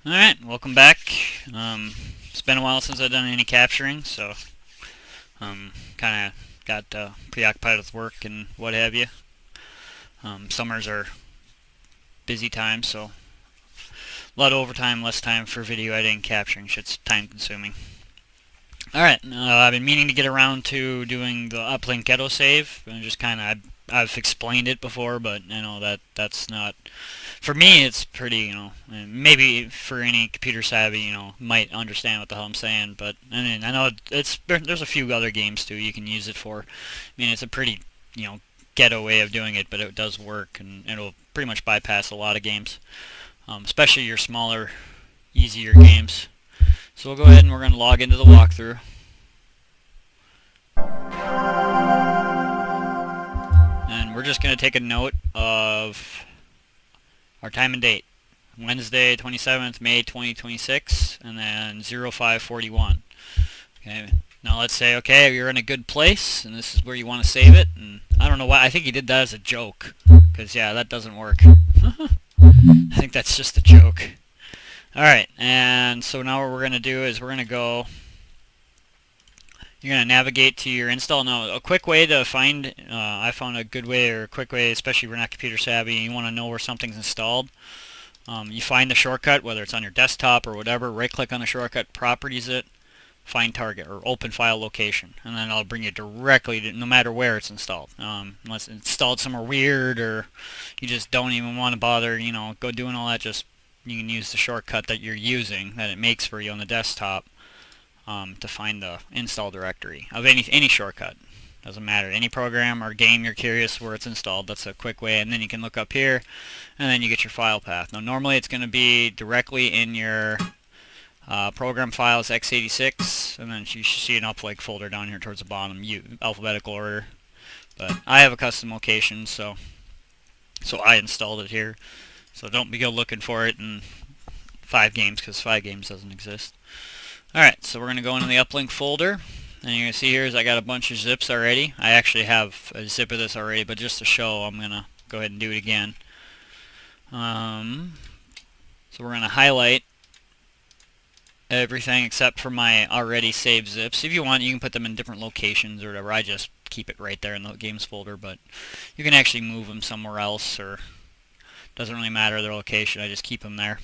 Alright, welcome back. It's been a while since I've done any capturing, so kind of got preoccupied with work and what have you. Summers are busy times, so a lot of overtime, less time for video editing, capturing. Shit's time consuming. Alright, I've been meaning to get around to doing the Uplink Getto save, and just kind of I've explained it before, but I know that's not for me. It's pretty, and maybe for any computer savvy, might understand what the hell I'm saying. But I mean, I know there's a few other games too you can use it for. I mean, it's a pretty, ghetto way of doing it, but it does work, and it'll pretty much bypass a lot of games, especially your smaller, easier games. So we'll go ahead and we're going to log into the walkthrough. And we're just going to take a note of our time and date. Wednesday, 27th, May 2026, and then 0541. Okay, now let's say, okay, you're in a good place, and this is where you want to save it. And I don't know why, I think he did that as a joke, because yeah, that doesn't work. I think that's just a joke. Alright, and so now what we're going to do is we're going to go, you're going to navigate to your install. Now, a quick way to find, I found a good way, or a quick way, especially if you're not computer savvy and you want to know where something's installed. You find the shortcut, whether it's on your desktop or whatever, right click on the shortcut, properties it, find target, or open file location, and then it'll bring you directly to no matter where it's installed. Unless it's installed somewhere weird or you just don't even want to bother, go doing all that, just you can use the shortcut that you're using, that it makes for you on the desktop, to find the install directory of any shortcut. Doesn't matter, any program or game you're curious where it's installed, that's a quick way. And then you can look up here, and then you get your file path. Now normally it's going to be directly in your program files x86, and then you should see an uplink folder down here towards the bottom, alphabetical order. But I have a custom location, so I installed it here. So don't go looking for it in 5 games, because 5 games doesn't exist. Alright, so we're going to go into the uplink folder. And you're going to see here is I got a bunch of zips already. I actually have a zip of this already, but just to show, I'm going to go ahead and do it again. So we're going to highlight everything except for my already saved zips. If you want, you can put them in different locations or whatever. I just keep it right there in the games folder, but you can actually move them somewhere else, or doesn't really matter their location. I just keep them there.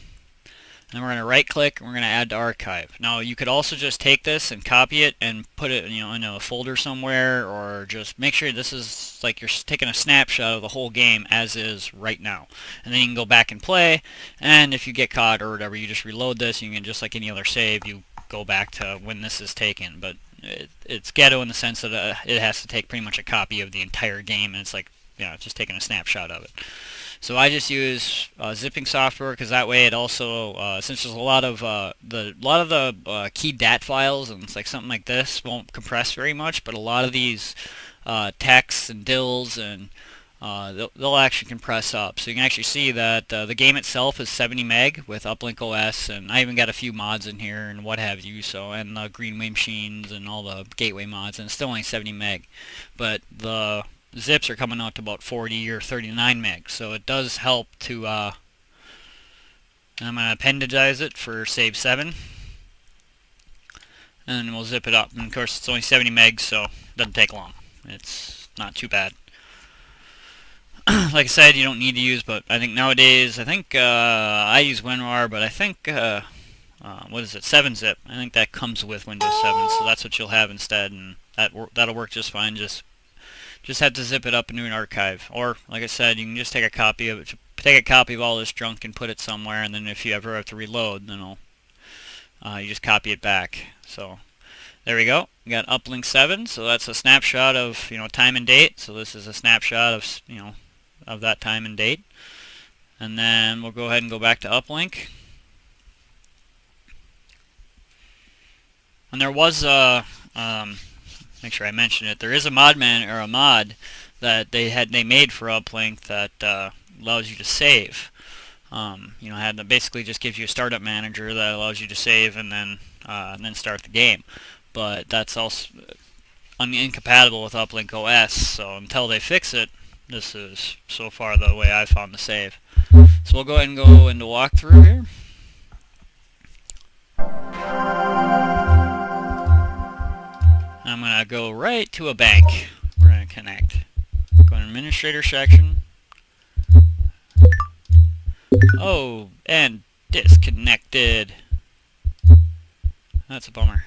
And then we're going to right click and we're going to add to archive. Now you could also just take this and copy it and put it in a folder somewhere, or just make sure this is like you're taking a snapshot of the whole game as is right now. And then you can go back and play, and if you get caught or whatever, you just reload this. You can, just like any other save, you go back to when this is taken. But it's ghetto in the sense that it has to take pretty much a copy of the entire game, and it's like, just taking a snapshot of it. So I just use zipping software, because that way it also, since there's a lot of the key DAT files, and it's like something like this won't compress very much, but a lot of these texts and dills and they'll actually compress up. So you can actually see that the game itself is 70 meg with Uplink OS, and I even got a few mods in here and what have you. So, and the Greenway machines and all the gateway mods, and it's still only 70 meg, but the zips are coming out to about 40 or 39 meg, so it does help to, and I'm going to appendagize it for save 7, and then we'll zip it up, and of course it's only 70 meg, so it doesn't take long. It's not too bad. Like I said, you don't need to use, but I think nowadays, I use WinRAR, but I think, what is it, 7-zip, I think that comes with Windows 7, so that's what you'll have instead, and that'll work just fine. Just have to zip it up into an archive, or like I said, you can just take a copy of it. Take a copy of all this junk and put it somewhere, and then if you ever have to reload, then you just copy it back. So there we go. We got Uplink 7, so that's a snapshot of time and date. So this is a snapshot of of that time and date, and then we'll go ahead and go back to Uplink. And there was a make sure I mention it. There is a mod that they made for Uplink that allows you to save. Basically just gives you a startup manager that allows you to save and then start the game. But that's also incompatible with Uplink OS. So until they fix it, this is so far the way I found to save. So we'll go ahead and go into walkthrough here. right to a bank. We're going to connect. Go in administrator section. Oh, and disconnected. That's a bummer.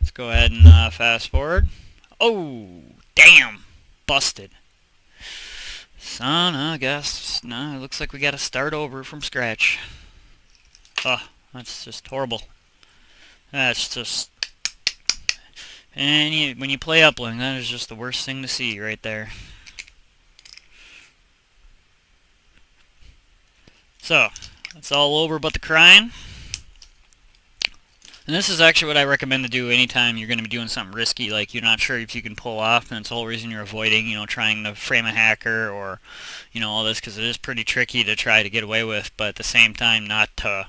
Let's go ahead and fast forward. Oh, damn. Busted. Son, I guess. No, it looks like we got to start over from scratch. Oh, that's just horrible. That's just... And when you play Uplink, that is just the worst thing to see right there. So, it's all over but the crying. And this is actually what I recommend to do anytime you're going to be doing something risky, like you're not sure if you can pull off, and it's the whole reason you're avoiding, trying to frame a hacker or, all this, because it is pretty tricky to try to get away with, but at the same time not to,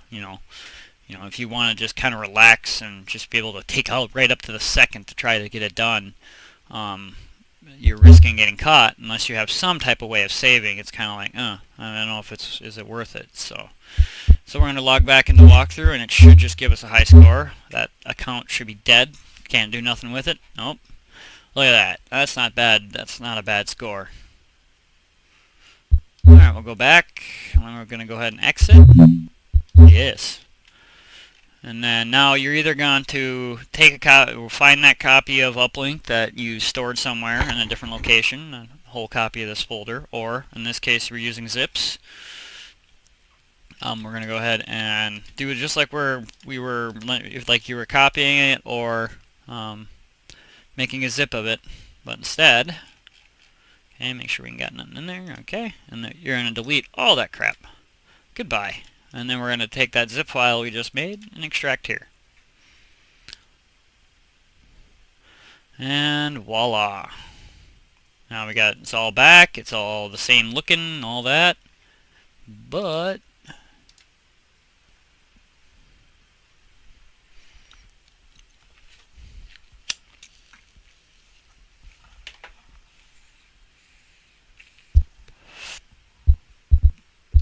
if you want to just kind of relax and just be able to take out right up to the second to try to get it done, you're risking getting caught unless you have some type of way of saving. It's kind of like, I don't know if is it worth it. So we're going to log back into walkthrough, and it should just give us a high score. That account should be dead. Can't do nothing with it. Nope. Look at that. That's not bad. That's not a bad score. Alright, we'll go back, and we're going to go ahead and exit. Yes. And then now you're either going to take find that copy of Uplink that you stored somewhere in a different location, a whole copy of this folder, or in this case we're using zips. We're going to go ahead and do it just like you were copying it or making a zip of it, but instead, okay, make sure we ain't got nothing in there, okay, and you're going to delete all that crap. Goodbye. And then we're going to take that zip file we just made and extract here. And voila. Now it's all back, it's all the same looking, all that, but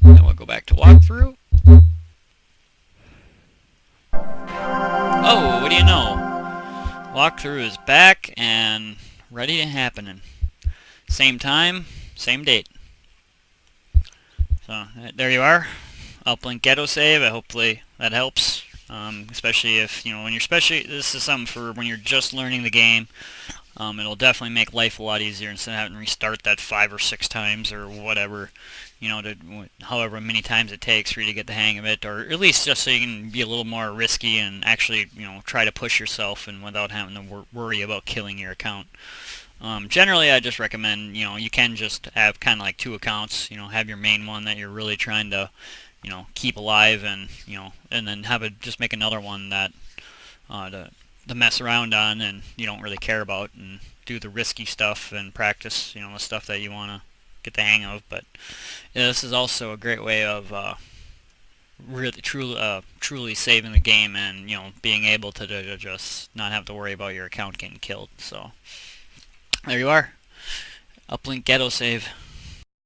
then we'll go back to walkthrough. Oh, what do you know? Walkthrough is back and ready to happen. Same time, same date. So there you are. Uplink Getto save. Hopefully that helps. Especially if this is something for when you're just learning the game. It'll definitely make life a lot easier instead of having to restart that 5 or 6 times or whatever. However many times it takes for you to get the hang of it, or at least just so you can be a little more risky and actually, try to push yourself and without having to worry about killing your account. Generally, I just recommend, you can just have kind of like 2 accounts. Have your main one that you're really trying to, keep alive, and and then just make another one that to mess around on and you don't really care about, and do the risky stuff and practice, the stuff that you want to get the hang of. But this is also a great way of really truly saving the game, and being able to just not have to worry about your account getting killed. So there you are. Uplink Getto save.